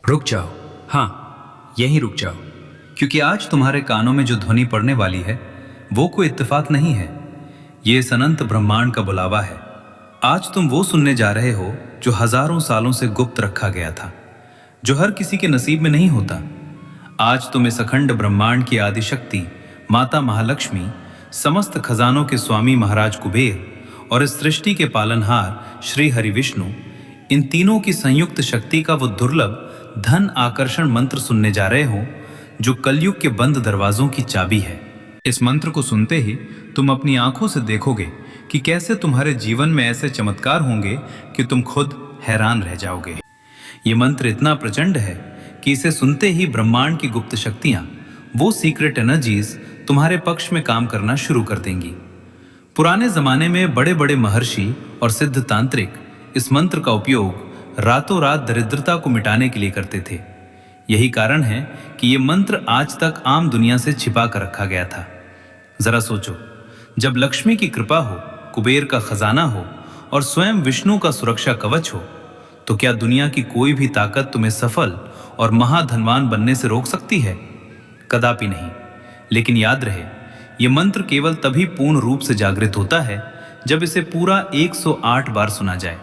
रुक जाओ। हाँ, यहीं रुक जाओ, क्योंकि आज तुम्हारे कानों में जो ध्वनि पड़ने वाली है वो कोई इत्तेफाक नहीं है। ये इस अनंत ब्रह्मांड का बुलावा है। आज तुम वो सुनने जा रहे हो जो हजारों सालों से गुप्त रखा गया था, जो हर किसी के नसीब में नहीं होता। आज तुम इस अखंड ब्रह्मांड की आदिशक्ति माता महालक्ष्मी, समस्त खजानों के स्वामी महाराज कुबेर और इस सृष्टि के पालनहार श्री हरि विष्णु, इन तीनों की संयुक्त शक्ति का वो दुर्लभ धन आकर्षण मंत्र सुनने जा रहे हो जो कलयुग के बंद दरवाजों की चाबी है। इस मंत्र को सुनते ही तुम अपनी आंखों से देखोगे कि कैसे तुम्हारे जीवन में ऐसे चमत्कार होंगे कि तुम खुद हैरान रह जाओगे। ये मंत्र इतना प्रचंड है कि इसे सुनते ही ब्रह्मांड की गुप्त शक्तियां, वो सीक्रेट एनर्जीज तुम्हारे पक्ष में काम करना शुरू कर देंगी। पुराने जमाने में बड़े बड़े महर्षि और सिद्ध तांत्रिक इस मंत्र का उपयोग रातों रात दरिद्रता को मिटाने के लिए करते थे। यही कारण है कि ये मंत्र आज तक आम दुनिया से छिपा कर रखा गया था। जरा सोचो, जब लक्ष्मी की कृपा हो, कुबेर का खजाना हो और स्वयं विष्णु का सुरक्षा कवच हो, तो क्या दुनिया की कोई भी ताकत तुम्हें सफल और महाधनवान बनने से रोक सकती है? कदापि नहीं। लेकिन याद रहे, ये मंत्र केवल तभी पूर्ण रूप से जागृत होता है जब इसे पूरा 108 बार सुना जाए।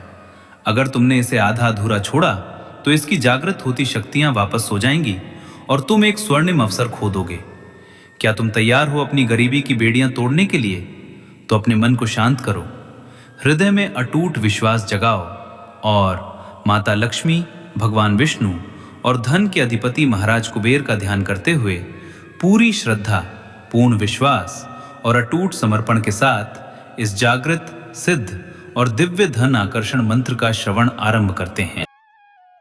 अगर तुमने इसे आधा अधूरा छोड़ा तो इसकी जागृत होती शक्तियां वापस हो जाएंगी और तुम एक स्वर्णिम अवसर खो दोगे। क्या तुम तैयार हो अपनी गरीबी की बेड़ियां तोड़ने के लिए? तो अपने मन को शांत करो, हृदय में अटूट विश्वास जगाओ और माता लक्ष्मी, भगवान विष्णु और धन के अधिपति महाराज कुबेर का ध्यान करते हुए पूरी श्रद्धा, पूर्ण विश्वास और अटूट समर्पण के साथ इस जागृत, सिद्ध और दिव्य धन आकर्षण मंत्र का श्रवण आरंभ करते हैं।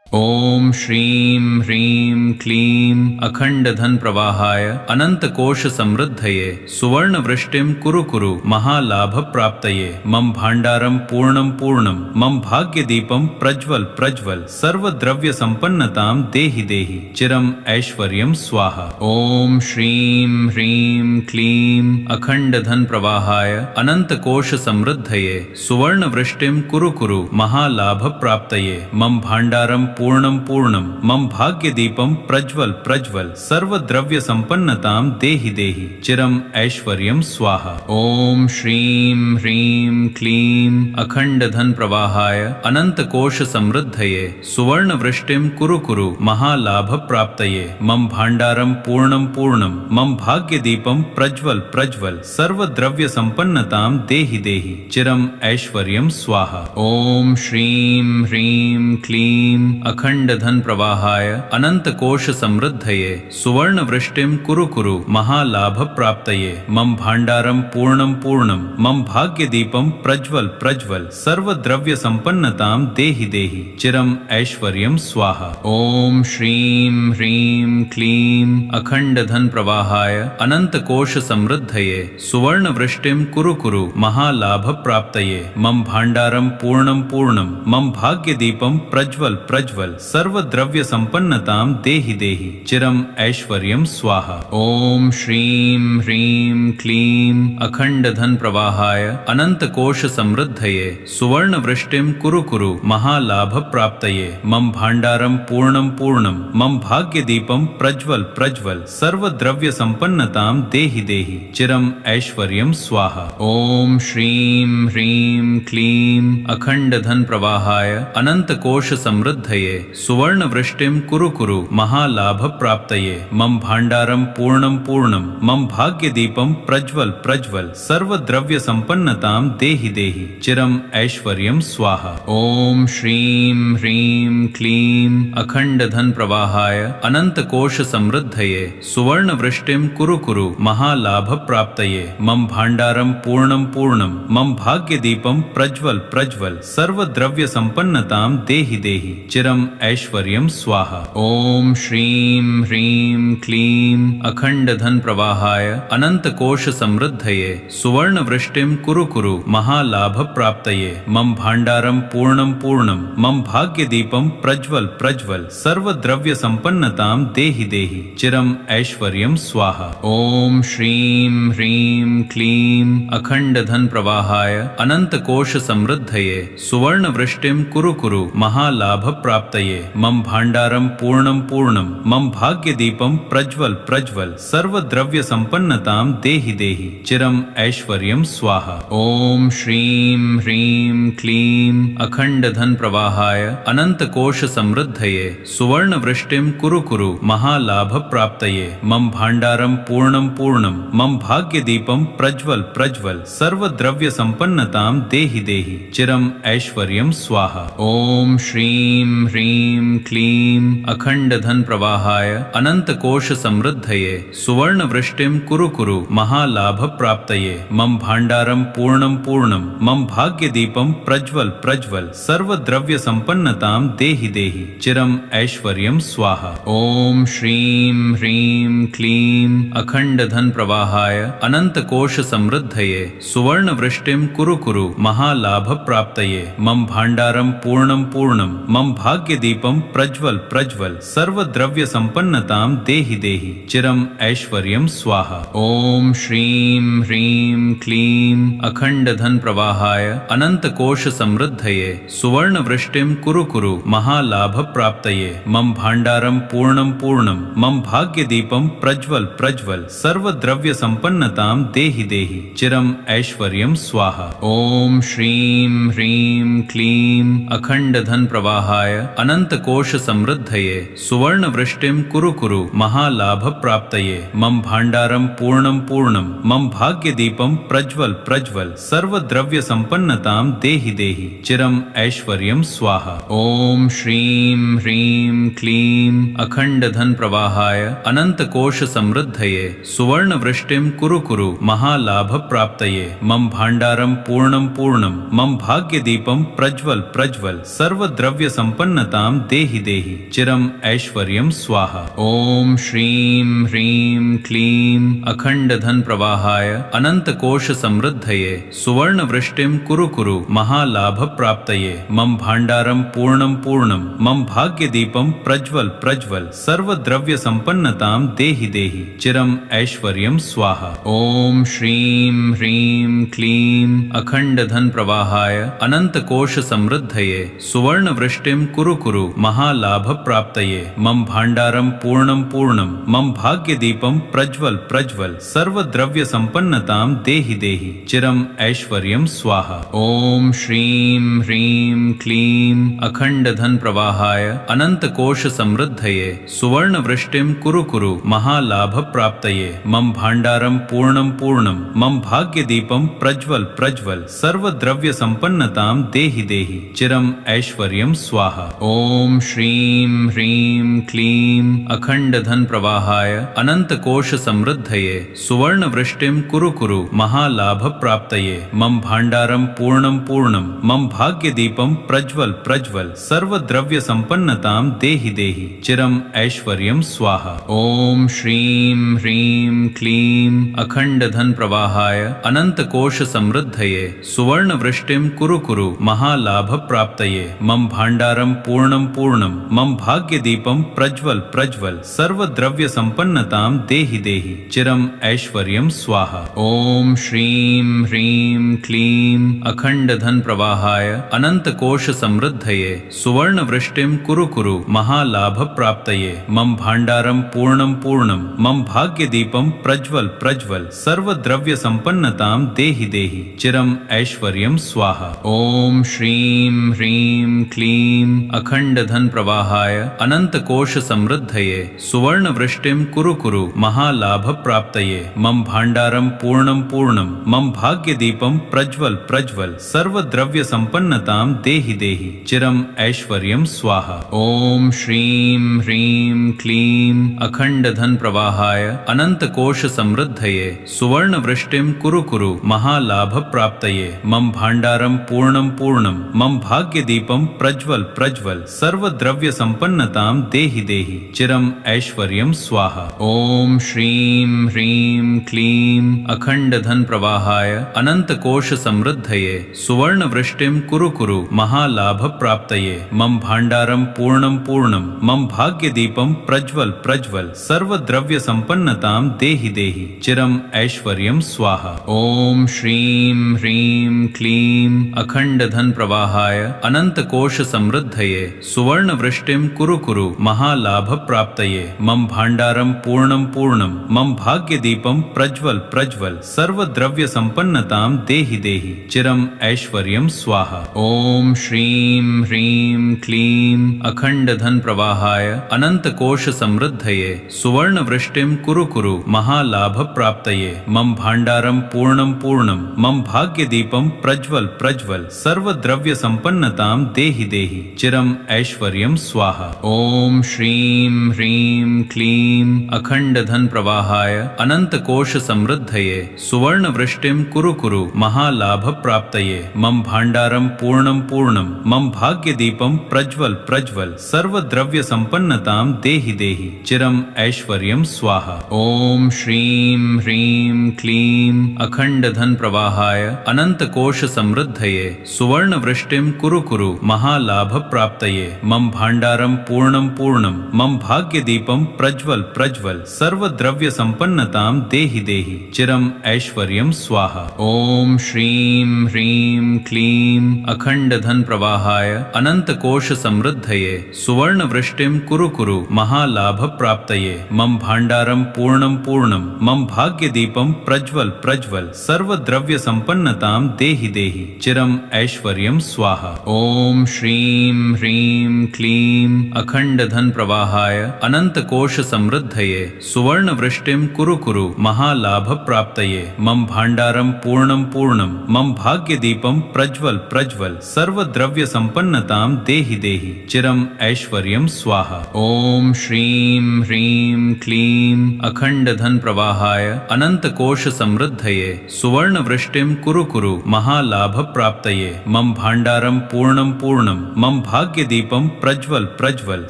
ओम श्रीं ह्रीं क्लीं अखंड धन प्रवाहाय अनंत कोश समृद्धये सुवर्ण वृष्टिं कुरु कुरु महालाभ प्राप्तये मम भांडारम पूर्णम पूर्णम मम भाग्य दीपम प्रज्वल प्रज्वल सर्व द्रव्य संपन्नताम देहि देहि चिरम ऐश्वर्यम स्वाहा। ओम श्रीं ह्रीं क्लीं अखंड धन प्रवाहाय अनंत कोश समृद्धये सुवर्ण वृष्टिं कुरु कुरु महालाभ प्राप्तये मम भांडारम पूर्णम पूर्णम मम भाग्य दीपम प्रज्वल प्रज्वल सर्व द्रव्य संपन्नताम देहि देहि चिरम ऐश्वर्यम स्वाहा। ओम श्रीं ह्रीं क्लीं अखंड धन प्रवाहाय अनंत कोश समृद्धये सुवर्ण वृष्टिं कुरु कुरु महालाभ प्राप्तये मम भांडारम पूर्णम पूर्णम मम भाग्य दीपम प्रज्वल प्रज्वल सर्व द्रव्य संपन्नताम देहि देहि चिरम ऐश्वर्यम स्वाहा। ओम श्रीं ह्रीं क्लीं अखंड धन प्रवाहाय अनंत कोश समृद्धये सुवर्ण वृष्टिं कुरु कुरु महालाभ प्राप्तये मम भांडारम पूर्णम पूर्णम मम भाग्य दीपम प्रज्वल प्रज्वल सर्व द्रव्य संपन्नताम देहि देहि चिरम ऐश्वर्यम स्वाहा। ओम श्रीं ह्रीं क्लीं अखंड धन प्रवाहाय अनंत कोश समृद्धये सुवर्ण वृष्टिं कुरु कुरु महालाभ प्राप्तये मम भांडारम पूर्णम पूर्णम मम भाग्य दीपम प्रज्वल प्रज्वल सर्व द्रव्य संपन्नताम देहि देहि चिरम ऐश्वर्यम स्वाहा। ओम श्रीं ह्रीं क्लीं अखंड धन प्रवाहाय अनंत कोश समृद्धये सुवर्ण वृष्टिं कुरु कुरु महालाभ प्राप्तये मम भांडारम पूर्णम पूर्णम मम भाग्य दीपम प्रज्वल प्रज्वल सर्व द्रव्य संपन्नताम देहि देहि चिरम ऐश्वर्यम स्वाहा। ओम श्रीं ह्रीं क्लीं अखंड धन प्रवाहाय अनंत कोश समृद्धये सुवर्ण वृष्टिं कुरु कुरु महालाभ प्राप्तये मम भांडारम पूर्णम पूर्णम मम भाग्य दीपम प्रज्वल प्रज्वल सर्व द्रव्य संपन्नताम देहि देहि चिरम ऐश्वर्यम स्वाहा। ओम श्रीं ह्रीं क्लीं अखंड धन प्रवाहाय अनंत कोश समृद्धये सुवर्ण वृष्टिं कुरु कुरु महालाभ प्राप्तये मम भांडारम पूर्णम पूर्णम मम भाग्य दीपम प्रज्वल प्रज्वल सर्व द्रव्य संपन्नताम देहि देहि चिरम ऐश्वर्यम स्वाहा। ओम श्रीं ह्रीं क्लीं अखंड धन प्रवाहाय अनंत कोश समृद्धये सुवर्ण वृष्टिं कुरु कुरु महालाभ प्राप्तये मम भांडारम पूर्णम पूर्णम मम भाग्य दीपम प्रज्वल प्रज्वल सर्व द्रव्य संपन्नताम देहि देहि चिरम ऐश्वर्यम स्वाहा। ओम श्रीं ह्रीं क्लीं अखंड धन प्रवाहाय अनंत कोश समृद्धये सुवर्ण वृष्टिं कुरु कुरु महालाभ प्राप्तये प्राप्तये मम भाण्डारं पूर्णं पूर्णं मम भाग्यदीपं प्रज्वल प्रज्वल सर्वद्रव्य संपन्नतां देहि देहि चिरम ऐश्वर्यं स्वाहा। ओम श्रीं ह्रीं क्लीं अखंड धन प्रवाहाय अनंत कोश समृद्धये सुवर्ण वृष्टिं कुरु कुरु महालाभ प्राप्तये मम भाण्डारं पूर्णं पूर्णं मम भाग्यदीपं प्रज्वल प्रज्वल सर्वद्रव्य संपन्नतां देहि देहि चिरम ऐश्वर्यं स्वाहा। ओम श्रीं ह्रीं क्लीं अखंड धन प्रवाहाय अनंत कोश समृद्धये सुवर्ण वृष्टिं कुरु कुरु महालाभ प्राप्तये मम भाण्डारं पूर्णं पूर्णं मम भाग्यदीपं प्रज्वल प्रज्वल सर्वद्रव्य संपन्नतां देहि देहि चिरम ऐश्वर्यं स्वाहा। ओम श्रीं ह्रीं क्लीं अखंड धन प्रवाहाय अनंत कोश समृद्धये सुवर्ण वृष्टिं कुरु कुरु महालाभ प्राप्तये मम भाण्डारं पूर्णं पूर्णं मम भाग्यदीपं प्रज्वल प्रज्वल सर्वद्रव्य संपन्नतां देहि देहि चिरम ऐश्वर्यं स्वाहा। ओम श्रीं ह्रीं क्लीं अखंड धन प्रवाहाय अनंत कोश समृद्धये सुवर्ण वृष्टिं कुरु कुरु महालाभ प्राप्तये मम भाण्डारं पूर्णं पूर्णं मम भाग्यदीपं प्रज्वल प्रज्वल सर्वद्रव्य संपन्नतां देहि देहि चिरम ऐश्वर्यं स्वाहा। ओम श्रीं ह्रीं क्लीं अखंड धन प्रवाहाय अनंत कोश समृद्धये सुवर्ण वृष्टिं कुरु कुरु महालाभ प्राप्तये मम भाण्डारं पूर्णं पूर्णं मम भाग्यदीपं प्रज्वल प्रज्वल सर्वद्रव्य संपन्नतां देहि देहि चिरम ऐश्वर्यं स्वाहा। ओम श्रीं ह्रीं क्लीं अखंड धन प्रवाहाय अनंत कोश समृद्धये सुवर्ण वृष्टिं कुरु कुरु महालाभ प्राप्तये मम भाण्डारं पूर्णं पूर्णं मम भाग्यदीपं प्रज्वल प्रज्वल सर्वद्रव्य संपन्नतां देहि देहि चिरम ऐश्वर्यं स्वाहा। ओम श्रीं ह्रीं क्लीं अखंड धन प्रवाहाय अनंत कोश समृद्धये सुवर्ण वृष्टिं कुरु कुरु महालाभ प्राप्तये मम भाण्डारं पूर्णं पूर्णं मम भाग्यदीपं प्रज्वल प्रज्वल सर्वद्रव्य संपन्नतां देहि देहि चिरम ऐश्वर्यं स्वाहा। ओम श्रीं ह्रीं क्लीं अखंड धन प्रवाहाय अनंत कोश समृद्धये सुवर्ण वृष्टिं कुरु कुरु महालाभ प्राप्तये मम भाण्डारं पूर्णं पूर्णं मम भाग्यदीपं प्रज्वल प्रज्वल सर्वद्रव्य संपन्नतां देहि देहि चिरम ऐश्वर्यं स्वाहा। ओम श्रीं ह्रीं क्लीं अखंड धन प्रवाहाय अनंत कोश समृद्धये सुवर्ण वृष्टिं कुरु कुरु महालाभ प्राप्तये मम भाण्डारं पूर्णं पूर्णं मम भाग्यदीपं प्रज्वल प्रज्वल सर्वद्रव्य संपन्नतां देहि देहि चिरम ऐश्वर्यं स्वाहा। ओम श्रीं ह्रीं क्लीं अखंड धन प्रवाहाय अनंत कोश समृद्धये सुवर्ण वृष्टिं कुरु कुरु महालाभ प्राप्तये मम भाण्डारं पूर्णं पूर्णं मम भाग्यदीपं प्रज्वल प्रज्वल सर्वद्रव्य संपन्नतां देहि देहि चिरम ऐश्वर्यं स्वाहा। ओम श्रीं ह्रीं क्लीं अखंड धन प्रवाहाय अनंत कोश समृद्धये सुवर्ण वृष्टिं कुरु कुरु महालाभ प्राप्तये मम भाण्डारं पूर्णं पूर्णं मम भाग्यदीपं प्रज्वल प्रज्वल सर्वद्रव्य संपन्नतां देहि देहि चिरम ऐश्वर्यं स्वाहा। ओम श्रीं ह्रीं क्लीं अखंड धन प्रवाहाय अनंत कोश समृद्धये सुवर्ण वृष्टिं कुरु कुरु महालाभ प्राप्तये मम भाण्डारं पूर्णं पूर्णं मम भाग्यदीपं प्रज्वल प्रज्वल सर्वद्रव्य संपन्नतां देहि देहि चिरम ऐश्वर्यं स्वाहा। ओम श्रीं ह्रीं क्लीं अखंड धन प्रवाहाय अनंत कोश समृद्धये सुवर्ण वृष्टिं कुरु कुरु महालाभ प्राप्तये मम भाण्डारं पूर्णं पूर्णं मम भाग्यदीपं प्रज्वल प्रज्वल सर्वद्रव्य संपन्नतां देहि देहि चिरम ऐश्वर्यं स्वाहा। ओम श्रीं ह्रीं क्लीं अखंड धन प्रवाहाय अनंत कोश समृद्धये सुवर्ण वृष्टिं कुरु कुरु महालाभ प्राप्तये मम भाण्डारं पूर्णं पूर्णं मम भाग्यदीपं प्रज्वल प्रज्वल सर्वद्रव्य संपन्नतां देहि देहि चिरम ऐश्वर्यं स्वाहा। ओम श्रीं ह्रीं क्लीं अखंड धन प्रवाहाय अनंत कोश समृद्धये सुवर्ण वृष्टिं कुरु कुरु महालाभ प्राप्तये मम भाण्डारं पूर्णं पूर्णं मम भाग्यदीपं प्रज्वल प्रज्वल सर्वद्रव्य संपन्नतां देहि देहि चिरम ऐश्वर्यं स्वाहा। ओम श्रीं ह्रीं क्लीं अखंड धन प्रवाहाय अनंत कोश समृद्धये समृद्धये सुवर्णवृष्टिं कुरु कुरु महालाभ प्राप्तये मम भाण्डारं पूर्णं पूर्णं मम भाग्यदीपं प्रज्वल प्रज्वल सर्वद्रव्य संपन्नतां देहि देहि चिरम ऐश्वर्यं स्वाहा। ओम श्रीं ह्रीं क्लीं अखंड धन प्रवाहाय अनंत कोश समृद्धये सुवर्णवृष्टिं कुरु कुरु महालाभ प्राप्तये मम भाण्डारं पूर्णं पूर्णं मम भाग्यदीपं प्रज्वल प्रज्वल सर्वद्रव्य संपन्नतां देहि देहि चिरम ऐश्वर्यं स्वाहा। ओम श्रीं ह्रीं क्लीं अखंड धन प्रवाहाय अनंत कोश समृद्धये सुवर्णवृष्टिं कुरु कुरु महालाभ प्राप्तये मम भाण्डारं पूर्णं पूर्णं मम भाग्यदीपं प्रज्वल प्रज्वल सर्वद्रव्य संपन्नतां देहि देहि चिरम ऐश्वर्यं स्वाहा। ओम श्रीं ह्रीं क्लीं अखंड धन प्रवाहाय अनंत कोश समृद्धये सुवर्णवृष्टिं कुरु कुरु महालाभ प्राप्तये मम भाण्डारं पूर्णं पूर्णं मम भाग्यदीपं प्रज्वल प्रज्वल सर्वद्रव्य संपन्नतां देहि देहि चिरम ऐश्वर्यं स्वाहा। ओम श्रीं ह्रीं क्लीं अखंड धन प्रवाहाय अनंत कोश समृद्धये सुवर्णवृष्टिं कुरु कुरु महालाभ प्राप्तये मम भाण्डारं पूर्णं पूर्णं मम भाग्यदीपं प्रज्वल प्रज्वल सर्वद्रव्य संपन्नतां देहि देहि चिरम ऐश्वर्यं स्वाहा। ओम श्रीं ह्रीं क्लीं अखंड धन प्रवाहाय अनंत कोश समृद्धये सुवर्णवृष्टिं कुरु कुरु महालाभ प्राप्तये मम भाण्डारं पूर्णं पूर्णं मम भाग्यदीपं प्रज्वल प्रज्वल सर्वद्रव्य संपन्नतां देहि देहि चिरम ऐश्वर्यं स्वाहा। ओम श्रीं ह्रीं क्लीं अखंड धन प्रवाहाय अनंत कोश समृद्धये सुवर्णवृष्टिं कुरु कुरु महालाभ प्राप्तये मम भाण्डारं पूर्णं पूर्णं मम भाग्यदीपं प्रज्वल प्रज्वल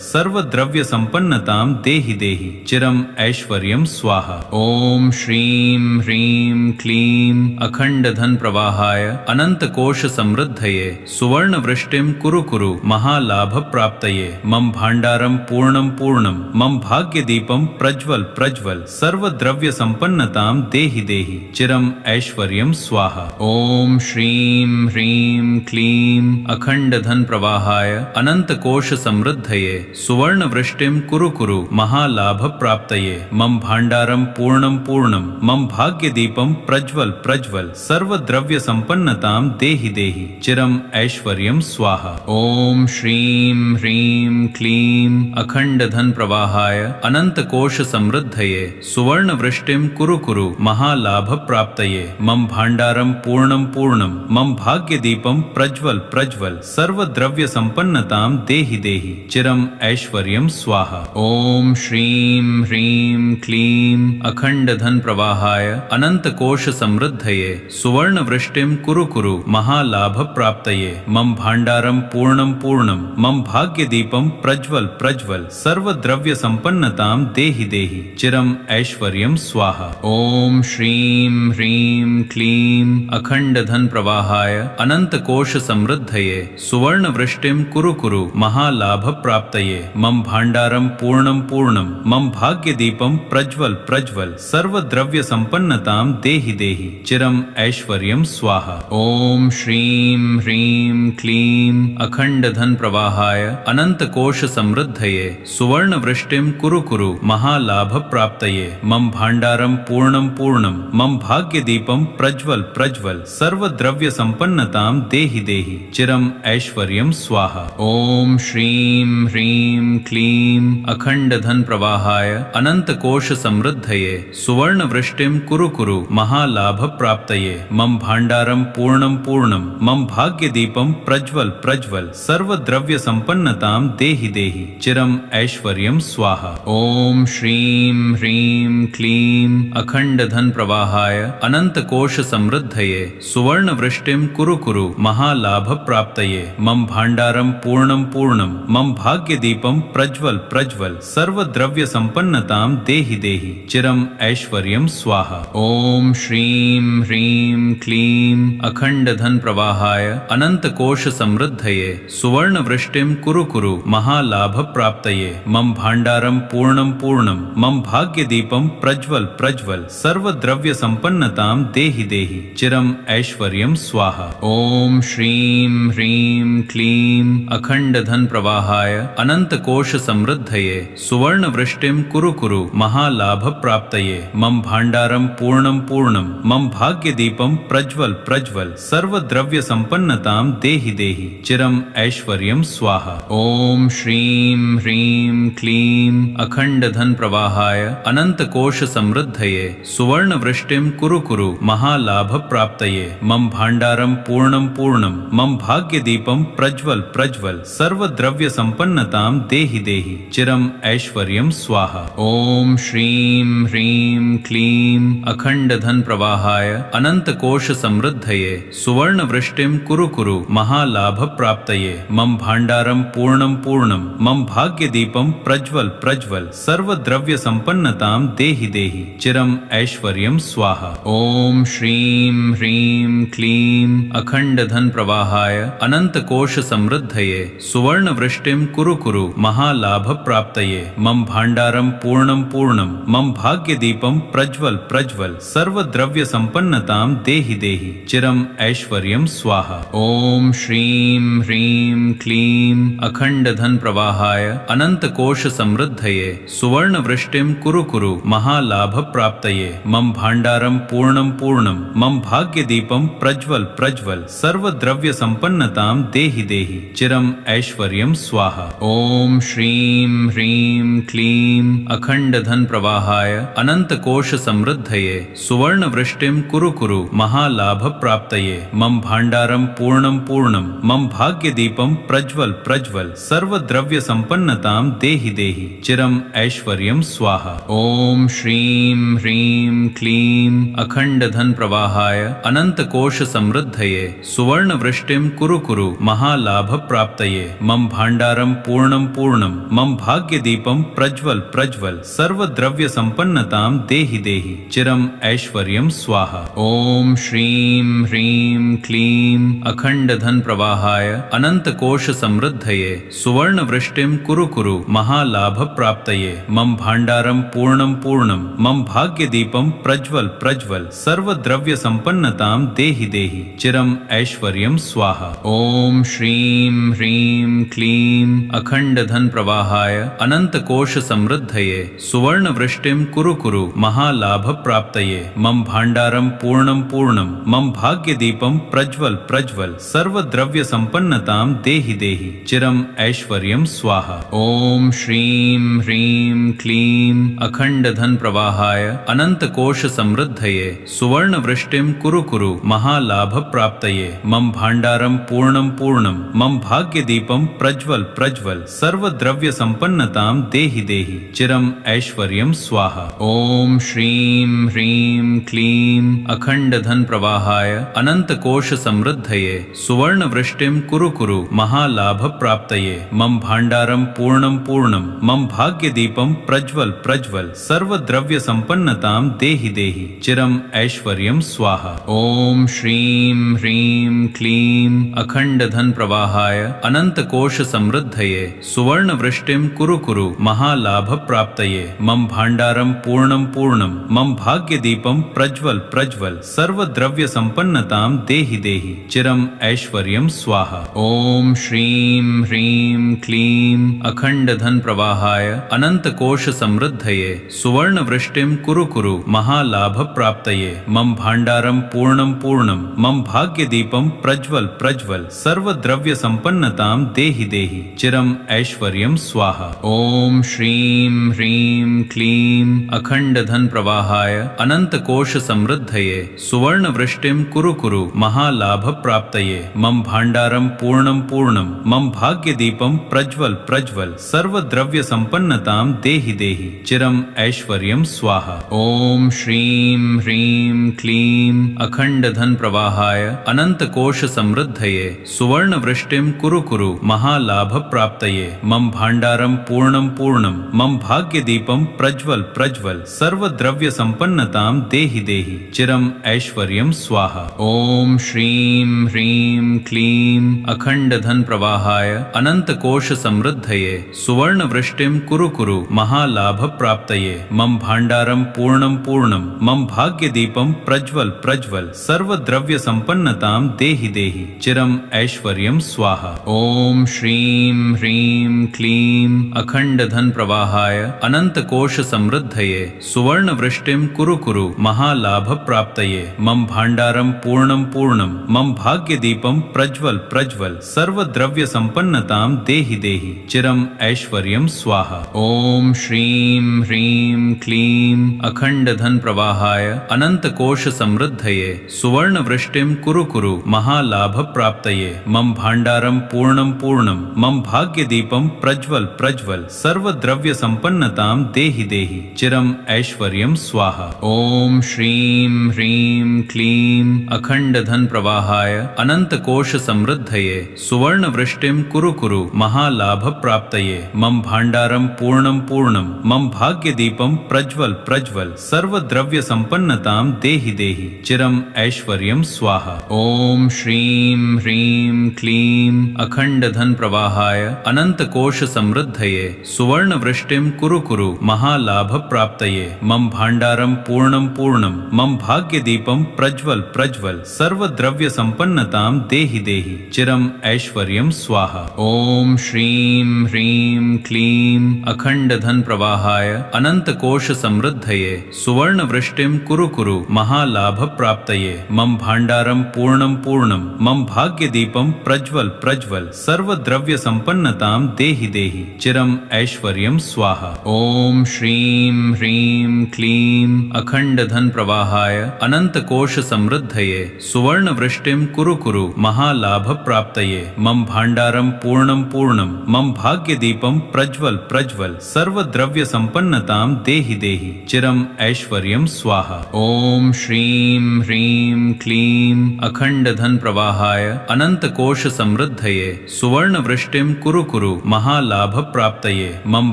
सर्वद्रव्य संपन्नतां देहि देहि चिरम ऐश्वर्यं स्वाहा। ओम श्रीं ह्रीं क्लीं अखंड धन प्रवाहाय अनंत कोश समृद्धये सुवर्णवृष्टिं कुरु कुरु महालाभ प्राप्तये मम भाण्डारं पूर्णं पूर्णं मम भाग्यदीपं प्रज्वल प्रज्वल सर्वद्रव्य संपन्नतां देहि देहि चिरम ऐश्वर्यं स्वाहा। ओम श्रीं ह्रीं क्लीं अखंड धन प्रवाहाय अनंत कोश समृद्धये सुवर्णवृष्टिं कुरु कुरु महालाभ प्राप्तये मम भाण्डारं पूर्णं पूर्णं मम भाग्यदीपं प्रज्वल प्रज्वल सर्वद्रव्य संपन्नतां देहि देहि चिरम ऐश्वर्यं स्वाहा। ओम श्रीं ह्रीं क्लीं अखंड धन प्रवाहाय अनंत कोश समृद्धये सुवर्णवृष्टिं कुरु कुरु महालाभ प्राप्तये मम भाण्डारं पूर्णं पूर्णं मम भाग्यदीपं प्रज्वल प्रज्वल सर्वद्रव्य संपन्नतां देहि देहि चिरम ऐश्वर्यं स्वाहा। ओम श्रीं ह्रीं क्लीं अखंड धन प्रवाहाय अनंत कोश समृद्धये सुवर्णवृष्टिं कुरु कुरु महालाभ प्राप्तये मम भाण्डारं पूर्णं पूर्णं मम भाग्यदीपं प्रज्वल प्रज्वल सर्वद्रव्य संपन्नतां देहि देहि चिरम ऐश्वर्यं स्वाहा। ओम श्रीं ह्रीं क्लीं अखंड धन प्रवाहाय अनंत कोश समृद्धये सुवर्णवृष्टिं कुरु कुरु महालाभ प्राप्तये मम भाण्डारं पूर्णं पूर्णं मम भाग्यदीपं प्रज्वल प्रज्वल सर्वद्रव्य संपन्नतां देहि देहि चिरम ऐश्वर्यं स्वाहा। ओम श्रीं ह्रीं क्लीं अखंड धन प्रवाहाय अनंत कोश समृद्धये सुवर्णवृष्टिं कुरु कुरु महालाभ प्राप्तये मम भाण्डारं पूर्णं पूर्णं मम भाग्यदीपं प्रज्वल प्रज्वल सर्वद्रव्य संपन्नतां देहि देहि चिरम ऐश्वर्यं स्वाहा। ओम श्रीं ह्रीं क्लीं अखंड धन प्रवाहाय अनंत कोश समृद्धये सुवर्णवृष्टिं कुरु कुरु महालाभ प्राप्तये मम भाण्डारं पूर्णं पूर्णं मम भाग्यदीपं प्रज्वल प्रज्वल सर्वद्रव्य संपन्नतां देहि देहि चिरम ऐश्वर्यं स्वाहा। ओम श्रीं ह्रीं क्लीं अखंड धन प्रवाहाय अनंत कोश समृद्धये सुवर्णवृष्टिं कुरु कुरु महालाभ प्राप्तये मम भाण्डारं पूर्णं पूर्णं मम भाग्यदीपं प्रज्वल प्रज्वल सर्वद्रव्य संपन्नतां देहि देहि चिरम ऐश्वर्यं स्वाहा। ओम श्रीं ह्रीं क्लीं अखंड धन प्रवाहाय अनंत कोश समृद्धये सुवर्णवृष्टिं कुरु कुरु महालाभ प्राप्तये मम भाण्डारं पूर्णं पूर्णं मम भाग्यदीपं प्रज्वल प्रज्वल सर्वद्रव्य संपन्नतां देहि देहि चिरम ऐश्वर्यं स्वाहा। ओम श्रीं ह्रीं क्लीं अखंड धन प्रवाहाय अनंत कोश समृद्धये सुवर्ण वृष्टिम कुरु कुरु महालाभ प्राप्तये मम भांडारम पूर्णम पूर्णम मम भाग्य दीपम प्रज्वल प्रज्वल सर्व द्रव्य संपन्नताम देहि देहि चिरम ऐश्वर्यम स्वाहा। ओम श्रीम ह्रीम क्लीम अखंड धन प्रवाहाय अनंत कोश समृद्धये सुवर्ण वृष्टिम कुरु कुरु महालाभ प्राप्तये मम भांडारम पूर्णम पूर्णम मम भाग्य दीपम प्रज्वल प्रज्वल सर्व द्रव्य संपन्नताम देहि देहि चिरम ऐश्वर्यम स्वाहा। ओम श्रीम ह्रीम क्लीम अखंड धन प्रवाहाय अनंत कोश समृद्धये सुवर्ण वृष्टिम कुरु कुरु महालाभ प्राप्तये मम भांडारम पूर्णम पूर्णम मम भाग्य दीपम प्रज्वल प्रज्वल सर्व द्रव्य संपन्नताम देहि देहि चिरम ऐश्वर्यम स्वाहा। ओम श्रीम ह्रीम क्लीम अखंड धन प्रवाहाय अनंत कोश समृद्धये सुवर्ण वृष्टिम कुरु कुरु महालाभ प्राप्तये मम भांडारम पूर्णम पूर्णम मम भाग्य दीपम प्रज्वल प्रज्वल सर्व द्रव्य संपन्नताम देहि देहि चिरम ऐश्वर्यम स्वाहा। ओम श्रीम ह्रीम क्लीम अखंड धन प्रवाहाय अनंत कोश समृद्धये सुवर्ण वृष्टिम कुरु कुरु महालाभ प्राप्तये मम भांडारम पूर्णम पूर्णम मम भाग्य दीपम प्रज्वल प्रज्वल सर्व द्रव्य संपन्नताम देहि देहि चिरम ऐश्वर्यम स्वाहा। ओम श्रीम ह्रीम क्लीम अखंड धन प्रवाहाय अनंत कोश समृद्धये सुवर्ण वृष्टिम कुरु कुरु महालाभ प्राप्तये मम भांडारम पूर्णम पूर्णम मम भाग्य दीपम प्रज्वल प्रज्वल सर्व द्रव्य संपन्नताम देहि देहि चिरम ऐश्वर्यम स्वाहा। ओम श्रीम ह्रीम क्लीम अखंड धन प्रवाहाय अनंत कोश समृद्धये सुवर्ण वृष्टिम कुरु कुरु महालाभ प्राप्तये मम भांडारम पूर्णम पूर्णम मम भाग्य दीपम प्रज्वल प्रज्वल सर्व द्रव्य संपन्नताम देहि देहि चिरम ऐश्वर्यम स्वाहा। ओम श्रीम ह्रीम क्लीम अखंड धन प्रवाहाय अनंत कोश समृद्धये सुवर्ण वृष्टिम कुरु कुरु महालाभ प्राप्तये मम भांडारम पूर्णम पूर्णम मम भाग्य दीपम प्रज्वल प्रज्वल सर्व द्रव्य संपन्नताम देहि देहि चिरम ऐश्वर्यम स्वाहा। ओम श्रीम ह्रीम क्लीम अखंड धन प्रवाहाय अनंत कोश समृद्धये सुवर्ण वृष्टिम कुरु कुरु महालाभ प्राप्तये मम भांडारम पूर्णम पूर्णम मम भाग्य दीपम प्रज्वल प्रज्वल सर्व द्रव्य संपन्नताम देहि देहि चिरम ऐश्वर्यम स्वाहा। ओम श्रीम ह्रीम क्लीम अखंड धन प्रवाहाय अनंत कोश समृद्धये सुवर्ण वृष्टिम कुरु कुरु महालाभ प्राप्तये मम भांडारम पूर्णम पूर्णम मम भाग्य दीपम प्रज्वल प्रज्वल सर्व द्रव्य संपन्नताम देहि देहि चिरम ऐश्वर्यम स्वाहा। ओम श्रीम ह्रीम क्लीम अखंड धन प्रवाहाय अनंत कोश समृद्धये सुवर्ण वृष्टिम कुरु कुरु महालाभ प्राप्तये मम भांडारम पूर्णम पूर्णम मम भाग्य दीपम प्रज्वल प्रज्वल सर्व द्रव्य संपन्नताम देहि देहि चिरम ऐश्वर्यम स्वाहा। ओम श्रीम ह्रीम क्लीम अखंड धन प्रवाहाय अनंत कोश समृद्धये सुवर्ण वृष्टिम कुरु कुरु महालाभ प्राप्तये मम भांडारम पूर्णम पूर्णम मम भाग्य दीपम प्रज्वल प्रज्वल सर्व द्रव्य संपन्नताम देहि देहि चिरम ऐश्वर्यम स्वाहा। ओम श्रीम ह्रीम क्लीम अखंड धन प्रवाहाय अनंत कोश समृद्धये सुवर्ण वृष्टिम कुरु कुरु महालाभ प्राप्तये मम भांडारम पूर्णम पूर्णम मम भाग्य दीपम प्रज्वल प्रज्वल सर्व द्रव्य संपन्नताम देहि देहि चिरम ऐश्वर्यम स्वाहा। ओम श्रीम ह्रीम क्लीम अखंड धन प्रवाहाय अनंत कोश समृद्धये सुवर्ण वृष्टिम कुरु कुरु महालाभ प्राप्तये मम भांडारम पूर्णम पूर्णम मम भाग्य दीपम प्रज्वल प्रज्वल सर्व द्रव्य संपन्नताम देहि देहि चिरम ऐश्वर्यम स्वाहा। ओम श्रीम ह्रीम क्लीम अखंड धन प्रवाहाय अनंत कोश समृद्धये सुवर्ण वृष्टिम कुरु कुरु महालाभ प्राप्तये मम भांडारम पूर्णम पूर्णम मम भाग्य दीपम प्रज्वल प्रज्वल सर्व द्रव्य संपन्नताम देहि देहि चिरम ऐश्वर्यम स्वाहा। ओम श्रीम ह्रीम क्लीम अखंड धन प्रवाहाय अनंत कोश समृद्धये सुवर्ण वृष्टिम कुरु कुरु महालाभ प्राप्तये मम भांडारम पूर्णम पूर्णम मम भाग्य दीपम प्रज्वल प्रज्वल सर्व द्रव्य संपन्नताम देहि देहि चिरम ऐश्वर्यम स्वाहा। ओम श्रीं ह्रीं क्लीं अखंड धन प्रवाहाय अनंत कोश समृद्धये सुवर्ण वृष्टिं कुरु कुरु महालाभ प्राप्तये मम भांडारम पूर्णम पूर्णम मम भाग्य दीपम प्रज्वल प्रज्वल सर्व द्रव्य संपन्नतां देहि देहि चिरम ऐश्वर्यम स्वाहा। ओम श्रीं ह्रीं क्लीं अखंड धन प्रवाहाय अनंत कोश समृद्धये सुवर्ण वृष्टिं कुरु कुरु महालाभ प्राप्तये मम भांडारम पूर्णम पूर्णम मम भाग्य दीपम प्रज्वल प्रज्वल सर्व द्रव्य संपन्नतां देहि देहि चिरम ऐश्वर्यम स्वाहा। ओम श्रीं ह्रीं क्लीं अखंड धन प्रवाहाय अनंत कोश समृद्धये सुवर्ण वृष्टिं कुरु कुरु महालाभ प्राप्तये मम भांडारम पूर्णम पूर्णम मम भाग्य दीपम प्रज्वल प्रज्वल सर्व द्रव्य संपन्नतां देहि देहि चिरम ऐश्वर्यम स्वाहा। ओम श्रीं ह्रीं क्लीं अखंड धन प्रवाहाय अनंत कोश समृद्धये सुवर्ण वृष्टिं कुरु कुरु महालाभ प्राप्तये मम भांडारम पूर्णम पूर्णम मम भाग्य दीपम प्रज्वल प्रज्वल सर्व द्रव्य संपन्नतां देहि देहि चिरम ऐश्वर्यम स्वाहा। ओम श्रीं ह्रीं क्लीं अखंड धन प्रवाहाय अनंत कोश समृद्धये सुवर्ण वृष्टिं कुरु कुरु महालाभ प्राप्तये मम भांडारम पूर्णम पूर्णम मम भाग्य दीपम प्रज्वल प्रज्वल सर्व द्रव्य संपन्नतां देहि देहि चिरम ऐश्वर्यम स्वाहा। ओम श्रीं ह्रीं क्लीं अखंड धन प्रवाहाय अनंत कोश समृद्धये सुवर्ण वृष्टिं कुरु कुरु महालाभ प्राप्तये मम भांडारम पूर्णम पूर्णम मम भाग्य दीपम प्रज्वल प्रज्वल सर्व द्रव्य संपन्नतां देहि देहि चिरम ऐश्वर्यम स्वाहा। ओम श्रीं ह्रीं क्लीं अखंड धन प्रवाहाय अनंत कोश समृद्धये सुवर्ण वृष्टिं कुरु कुरु महालाभ प्राप्तये मम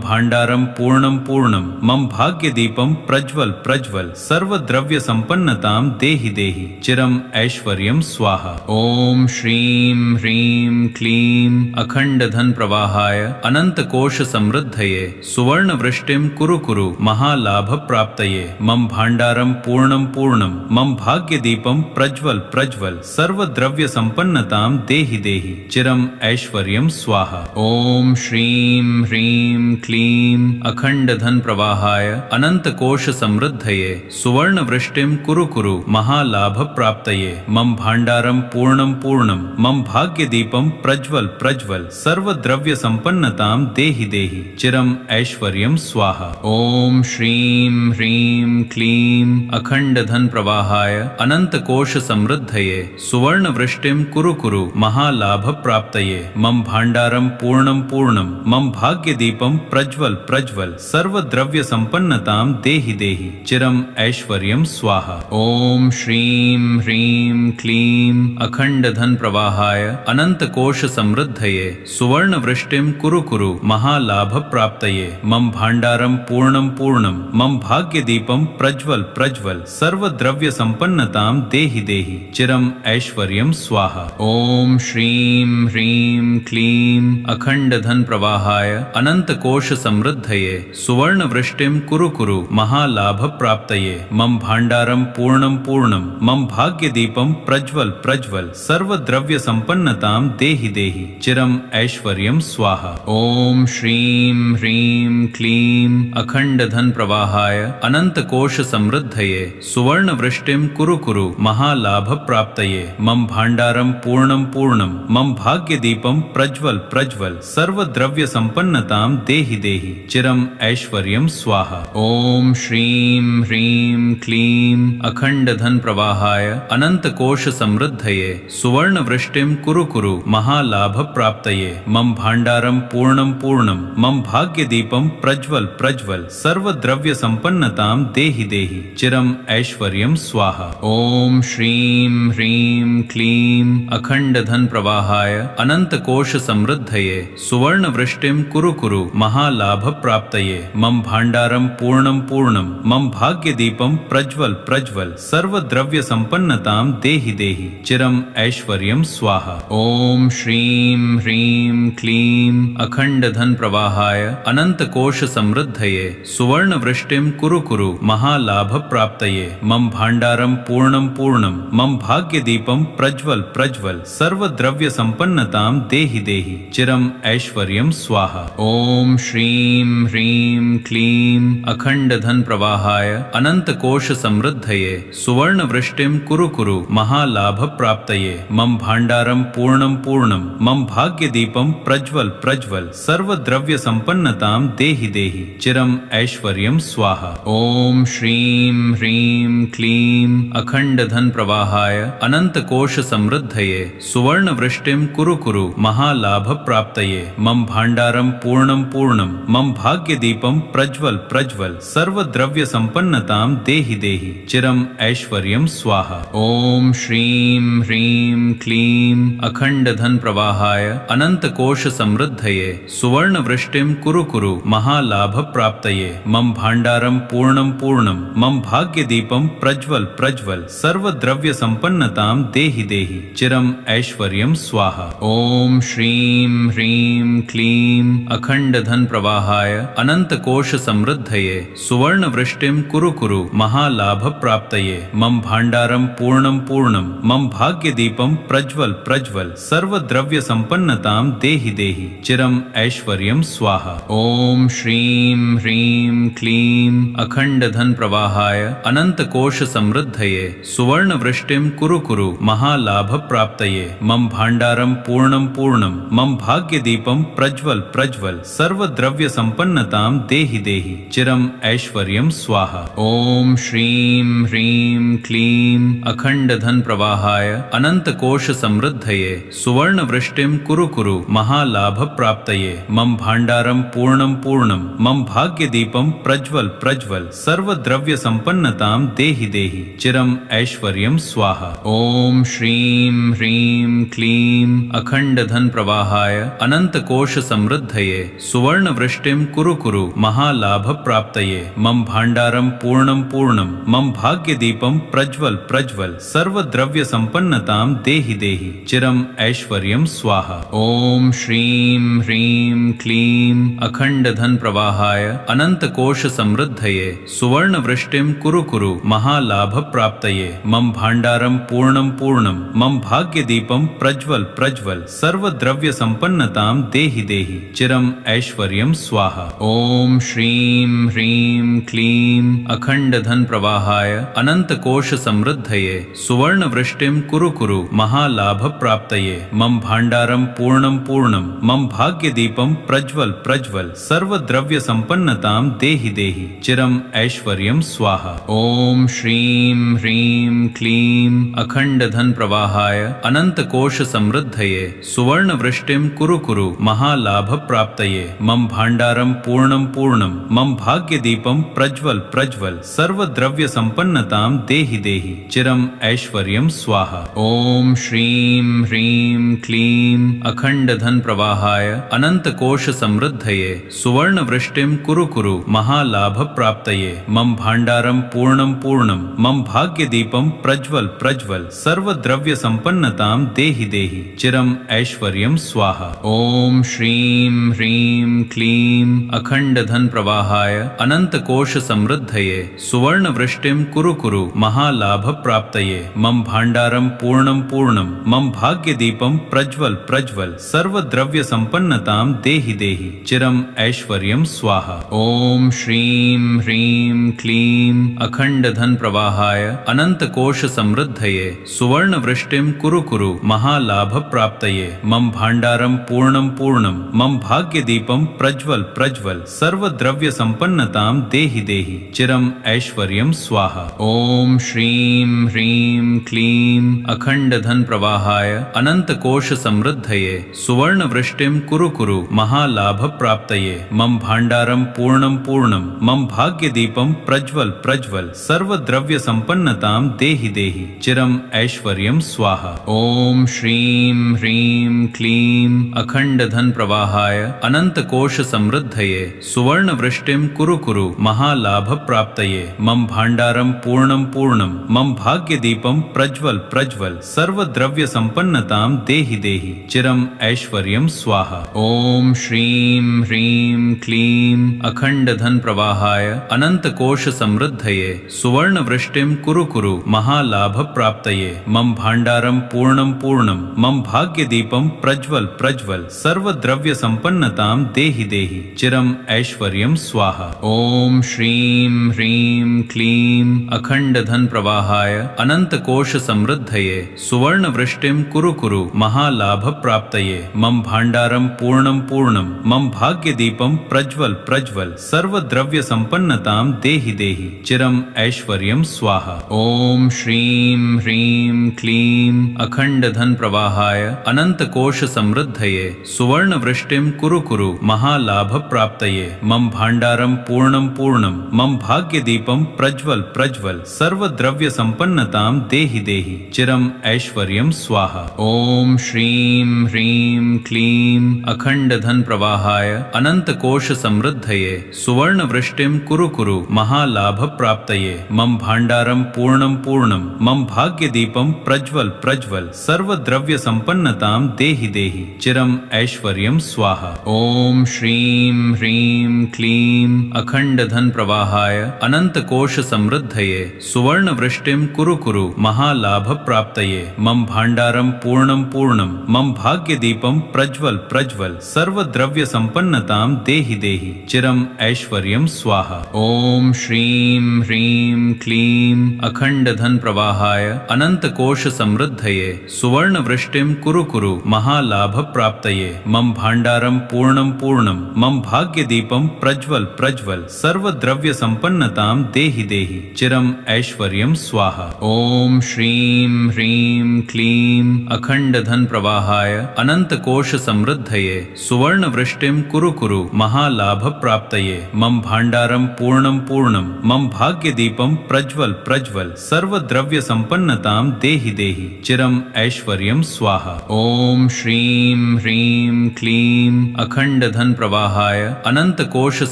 भांडारम पूर्णम पूर्णम मम भाग्य दीपम प्रज्वल प्रज्वल सर्व द्रव्य संपन्नतां देहि देहि चिरम ऐश्वर्यम स्वाहा। ओम श्रीं ह्रीं क्लीं अखंड धन प्रवाहाय अनंत कोश समृद्धये सुवर्ण वृष्टिं कुरु कुरु महालाभ प्राप्तये मम भांडारम पूर्णम पूर्णम मम भाग्य दीपम प्रज्वल प्रज्वल सर्व द्रव्य संपन्नतां देहि देहि चिरम ऐश्वर्यम स्वाहा। ओम श्रीं ह्रीं क्लीं अखंड धन प्रवाहाय अनंत कोश समृद्धये सुवर्ण वृष्टिं कुरु कुरु महालाभ प्राप्तये मम भांडारम पूर्णम पूर्णम मम भाग्य दीपम प्रज्वल प्रज्वल सर्व द्रव्य संपन्नतां देहि देहि चिरम ऐश्वर्यम स्वाहा। ओम श्रीं ह्रीं क्लीं अखंड धन प्रवाहाय अनंत कोश समृद्धये सुवर्ण वृष्टिं कुरु कुरु महालाभ प्राप्तये मम भांडारम पूर्णम पूर्णम मम भाग्य दीपम प्रज्वल प्रज्वल सर्व द्रव्य संपन्नतां देहि देहि चिरम ऐश्वर्यम स्वाहा। ओम श्रीं ह्रीं क्लीं अखंड धन प्रवाहाय अनंत कोश समृद्धये सुवर्ण वृष्टिं कुरु कुरु महालाभ प्राप्तये मम भांडारम पूर्णम पूर्णम मम भाग्य दीपम प्रज्वल प्रज्वल सर्व द्रव्य संपन्नतां देहि देहि चिरम ऐश्वर्यम स्वाहा। ओम श्रीं ह्रीं क्लीं अखंड धन प्रवाहाय अनंत कोश समृद्धये सुवर्ण वृष्टिं कुरु कुरु महालाभ प्राप्तये मम भांडारम पूर्णम पूर्णम मम भाग्य दीपम प्रज्वल प्रज्वल सर्व द्रव्य संपन्नतां देहि देहि चिरम ऐश्वर्यम स्वाहा। ओम श्रीं ह्रीं क्लीं अखंड धन प्रवाहाय अनंत कोश समृद्धये सुवर्ण वृष्टिं कुरु कुरु महालाभ प्राप्तये मम भांडारम पूर्णम पूर्णम मम भाग्य दीपम प्रज्वल प्रज्वल सर्व द्रव्य संपन्नतां देहि देहि चिरम ऐश्वर्यम स्वाहा। ओम श्रीं ह्रीं क्लीं अखंड धन प्रवाहाय अनंत कोश समृद्धये सुवर्ण वृष्टिं कुरु कुरु महालाभ प्राप्तये मम भांडारम पूर्णम पूर्णम मम भाग्य दीपम प्रज्वल प्रज्वल सर्व द्रव्य संपन्नतां देहि देहि चिरम ऐश्वर्यम स्वाहा। ओम श्रीं ह्रीं क्लीं अखंड धन प्रवाहाय अनंत कोश समृद्धये सुवर्ण वृष्टिं कुरु कुरु महालाभ प्राप्तये मम भांडारम पूर्णम पूर्णम मम भाग्य दीपम प्रज्वल प्रज्वल सर्व द्रव्य संपन्नतां देहि देहि चिरम ऐश्वर्यम स्वाहा। ओम श्रीं ह्रीं क्लीं अखंड धन प्रवाहाय अनंत कोश समृद्धये सुवर्ण वृष्टिं कुरु कुरु महालाभ प्राप्तये मम भांडारम पूर्णम पूर्णम मम भाग्य दीपम प्रज्वल प्रज्वल सर्व द्रव्य संपन्न संपन्नतां देहि देहि चिरम ऐश्वर्यं स्वाहा। ओम श्रीं ह्रीं क्लीं अखंड धन प्रवाहाय अनंत कोश समृद्धये सुवर्ण वृष्टिं कुरु कुरु महालाभ प्राप्तये मम भांडारम पूर्णम पूर्णम मम भाग्य दीपम प्रज्वल प्रज्वल सर्व द्रव्य संपन्नतां देहि देहि चिरम ऐश्वर्यं स्वाहा। ओम श्रीं ह्रीं क्लीं अखंड धन प्रवाहाय अनंत कोश समृद्धये सुवर्ण वृष्टिं कुरु कुरु महालाभ प्राप्तये मम भांडारम पूर्णम पूर्णम मम भाग्य दीपम प्रज्वल प्रज्वल सर्व द्रव्य संपन्नतां देहि देहि चिरम ऐश्वर्यं स्वाहा। ओम श्रीं ह्रीं क्लीं अखंड धन प्रवाहाय अनंत कोश समृद्धये सुवर्ण वृष्टिं कुरु कुरु महालाभ प्राप्तये मम भांडारम पूर्णम पूर्णम मम भाग्य दीपम प्रज्वल प्रज्वल सर्व द्रव्य संपन्नतां देहि देहि चिरम ऐश्वर्यं स्वाहा। ओम श्रीं ह्रीं क्लीं अखंड धन प्रवाहाय अनंत कोश समृद्धये सुवर्ण वृष्टिं कुरु कुरु महालाभ प्राप्तये मम भांडारम पूर्णम पूर्णम मम भाग्य दीपम प्रज्वल प्रज्वल सर्व द्रव्य संपन्नतां देहि देहि चिरम ऐश्वर्यं स्वाहा। ओम श्रीं ह्रीं क्लीं अखंड धन प्रवाहाय अनंत कोश समृद्धये सुवर्ण वृष्टिं कुरु कुरु महालाभ प्राप्तये मम भांडारम पूर्णम पूर्णम मम भाग्य दीपम प्रज्वल प्रज्वल सर्व द्रव्य संपन्नतां देहि देहि चिरम ऐश्वर्यं स्वाहा। ओम श्रीं ह्रीं क्लीं अखंड धन प्रवाहाय अनंत कोश समृद्धये सुवर्ण वृष्टिं कुरु कुरु महालाभ प्राप्तये मम भांडारम पूर्णम पूर्णम मम भाग्य दीपम प्रज्वल प्रज्वल सर्व द्रव्य संपन्नतां देहि देहि चिरम ऐश्वर्यं स्वाहा। ओम श्रीं ह्रीं क्लीं अखंड धन प्रवाहाय अनंत कोश समृद्धये सुवर्ण वृष्टिं कुरु कुरु महालाभ प्राप्तये मम भांडारम पूर्णम पूर्णम मम भाग्य दीपम प्रज्वल प्रज्वल सर्व द्रव्य संपन्नतां देहि देहि चिरम ऐश्वर्यं स्वाहा। ओम श्रीं ह्रीं क्लीं अखंड धन प्रवाहाय अनंत कोश समृद्धये सुवर्ण वृष्टिं कुरु कुरु महालाभ प्राप्तये मम भांडारम पूर्णम पूर्णम मम भाग्य दीपम प्रज्वल प्रज्वल सर्व द्रव्य संपन्नतां देहि देहि चिरम ऐश्वर्यं स्वाहा। ओम श्रीं ह्रीं क्लीं अखंड धन प्रवाहाय अनंत कोश समृद्धये सुवर्ण वृष्टिं कुरु कुरु महालाभ प्राप्तये मम भांडारम पूर्णम पूर्णम मम भाग्य दीपम प्रज्वल प्रज्वल सर्व द्रव्य संपन्नतां देहि देहि चिरम ऐश्वर्यं स्वाहा। ओम श्रीं ह्रीं क्लीं अखंड धन प्रवाहाय अनंत कोश समृद्धये सुवर्ण वृष्टिं कुरु कुरु महालाभ प्राप्तये मम भांडारम पूर्णम पूर्णम मम भाग्य दीपम प्रज्वल प्रज्वल सर्व द्रव्य संपन्नतां देहि देहि चिरम ऐश्वर्यं स्वाहा। ओम श्रीं ह्रीं क्लीं अखंड धन प्रवाहाय अनंत कोश समृद्धये सुवर्ण वृष्टिं कुरु कुरु महालाभ प्राप्तये मम भांडारम पूर्णम पूर्णम मम भाग्य दीपम प्रज्वल प्रज्वल सर्व द्रव्य संपन्नतां देहि देहि चिरम ऐश्वर्यं स्वाहा। ओम श्रीं ह्रीं क्लीं अखंड धन प्रवाहाय अनंत कोश समृद्धये सुवर्ण वृष्टिं कुरु कुरु महालाभ प्राप्तये मम भांडारम पूर्णम पूर्णम मम भाग्य दीपम प्रज्वल प्रज्वल सर्व द्रव्य संपन्नतां देहि देहि चिरम ऐश्वर्यं स्वाहा। ओम श्रीं ह्रीं क्लीं अखंड धन प्रवाहाय अनंत कोश समृद्धये सुवर्ण वृष्टिं कुरु कुरु महालाभ प्राप्तये मम भांडारम पूर्णम पूर्णम मम भाग्य दीपम प्रज्वल प्रज्वल सर्व द्रव्य संपन्नतां देहि देहि चिरम ऐश्वर्यं स्वाहा। ओम श्रीं ह्रीं क्लीं अखंड धन प्रवाहाय अनंत कोश समृद्धये सुवर्ण वृष्टिं कुरु कुरु महालाभ प्राप्तये मम भांडारम पूर्णम पूर्णम मम भाग्य दीपम प्रज्वल प्रज्वल सर्व द्रव्य संपन्नतां देहि देहि चिरम ऐश्वर्यं स्वाहा। ओम श्रीं ह्रीं क्लीं अखंड धन प्रवाहाय अनंत कोश समृद्धये सुवर्ण वृष्टिं कुरु कुरु महालाभ प्राप्तये मम भांडारम पूर्णम पूर्णम मम भाग्य दीपम प्रज्वल प्रज्वल सर्व द्रव्य संपन्नतां देहि देहि चिरम ऐश्वर्यं स्वाहा। ओम श्रीं ह्रीं क्लीं अखंड धन प्रवाहाय अनंत कोश समृद्धये सुवर्ण वृष्टिं कुरु कुरु महालाभ प्राप्तये मम भांडारम पूर्णम पूर्णम मम भाग्य भाग्यदीपं प्रज्वल प्रज्वल सर्वद्रव्य संपन्नतां देहि देहि चिरम ऐश्वर्यं स्वाहा। ओम श्रीं ह्रीं क्लीं अखंड धन प्रवाहाय अनंत कोश समृद्धये सुवर्ण वृष्टिं कुरु कुरु महालाभ प्राप्तये मम भांडारं पूर्णं पूर्णं मम भाग्यदीपं प्रज्वल प्रज्वल सर्वद्रव्य संपन्नतां देहि देहि चिरम ऐश्वर्यं स्वाहा। ओम श्रीं ह्रीं क्लीं अखंड धन प्रवाहाय अनंत कोश समृद्धये सुवर्ण वृष्टिं कुरु कुरु महालाभ प्राप्तये मम भांडारं पूर्णं पूर्णं मम भाग्यदीपं प्रज्वल प्रज्वल सर्वद्रव्य संपन्नतां देहि देहि चिरम ऐश्वर्यं स्वाहा। ओम श्रीं ह्रीं क्लीं अखंड धन प्रवाहाय अनंत कोश समृद्धये सुवर्ण वृष्टिं कुरु कुरु महालाभ प्राप्तये मम भांडारं पूर्णं पूर्णं मम भाग्यदीपं प्रज्वल प्रज्वल सर्वद्रव्य संपन्नतां देहि देहि चिरम ऐश्वर्यं स्वाहा। ओम श्रीं ह्रीं क्लीं अखंड धन प्रवाहाय अनंत कोश समृद्धये सुवर्ण वृष्टिं कुरु कुरु महालाभ प्राप्तये मम भांडारं पूर्णं पूर्णं मम भाग्यदीपं प्रज्वल प्रज्वल सर्वद्रव्य संपन्नतां देहि देहि चिरम ऐश्वर्यं स्वाहा। ओम श्रीं ह्रीं क्लीं अखंड धन प्रवाहाय अनंत कोश समृद्धये सुवर्ण वृष्टिं कुरु कुरु महालाभ प्राप्तये मम भांडारं पूर्णं पूर्णं मम भाग्यदीपं प्रज्वल प्रज्वल सर्वद्रव्य संपन्नतां देहि देहि चिरम ऐश्वर्यं स्वाहा। ओम श्रीं ह्रीं क्लीं अखंड धन प्रवाहाय अनंत कोश समृद्धये सुवर्ण वृष्टिं कुरु कुरु महालाभ प्राप्तये मम भांडारं पूर्णं पूर्णं मम भाग्यदीपं प्रज्वल प्रज्वल सर्वद्रव्य संपन्नतां देहि देहि चिरम ऐश्वर्यं स्वाहा। ओम श्रीं ह्रीं क्लीं अखंड धन प्रवाहाय अनंत कोश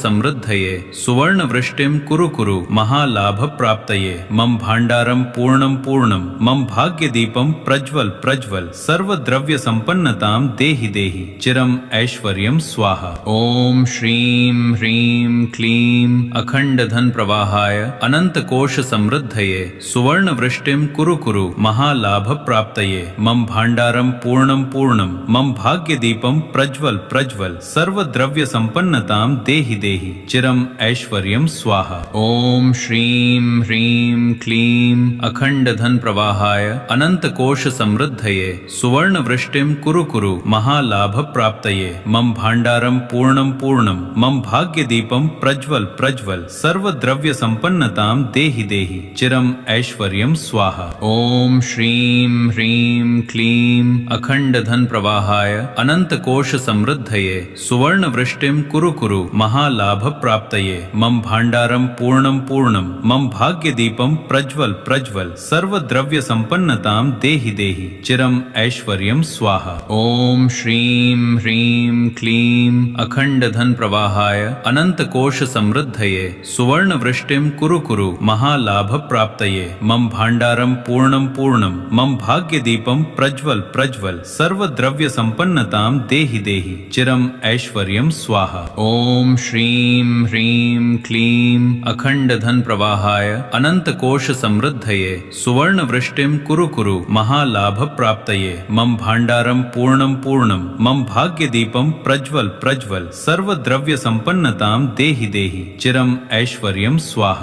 समृद्धये सुवर्ण वृष्टिं कुरु कुरु महालाभ प्राप्तये मम भांडारं पूर्णं पूर्णं मम भाग्यदीपं प्रज्वल प्रज्वल सर्वद्रव्य संपन्नतां देहि देहि चिरम ऐश्वर्यं स्वाहा। ओम श्रीं ह्रीं क्लीं अखंड धन प्रवाहाय अनंत कोश समृद्धये सुवर्ण वृष्टिं कुरु कुरु महालाभ प्राप्तये मम भांडारं पूर्णं पूर्णं मम भाग्यदीपं प्रज्वल प्रज्वल सर्वद्रव्य संपन्नतां देहि देहि चिरम ऐश्वर्यं स्वाहा। ओम श्रीं ह्रीं क्लीं अखंड धन प्रवाहाय अनंत कोश समृद्धये सुवर्ण वृष्टिं कुरु कुरु महालाभ प्राप्तये मम भांडारं पूर्णं पूर्णं मम भाग्यदीपं प्रज्वल प्रज्वल सर्वद्रव्य संपन्नतां देहि देहि चिरम ऐश्वर्यं स्वाहा। ओम श्रीं ह्रीं क्लीं अखंड धन प्रवाहाय अनंत कोश समृद्धये सुवर्ण वृष्टिं कुरु कुरु महालाभ प्राप्तये मम भांडारं पूर्णं पूर्णं मम भाग्यदीपं प्रज्वल प्रज्वल सर्वद्रव्य संपन्नतां देहि देहि चिरम ऐश्वर्यं स्वाहा। ओम श्रीं ह्रीं क्लीं अखंड धन प्रवाहाय अनंत कोश समृद्धये सुवर्ण वृष्टिं कुरु कुरु महालाभ प्राप्तये मम भांडारं पूर्णं पूर्णं मम भाग्यदीपं प्रज्वल प्रज्वल सर्वद्रव्य संपन्नतां देहि देहि चिरम ऐश्वर्यं स्वाहा। ओम श्रीं ह्रीं क्लीं अखंड धन प्रवाहाय अनंत कोश समृद्धये सुवर्ण वृष्टिं कुरु कुरु महालाभ प्राप्तये मम भांडारं पूर्णं पूर्णं मम भाग्यदीपं प्रज्वल प्रज्वल सर्वद्रव्य संपन्नतां देहि देहि चिरम ऐश्वर्यं स्वाहा।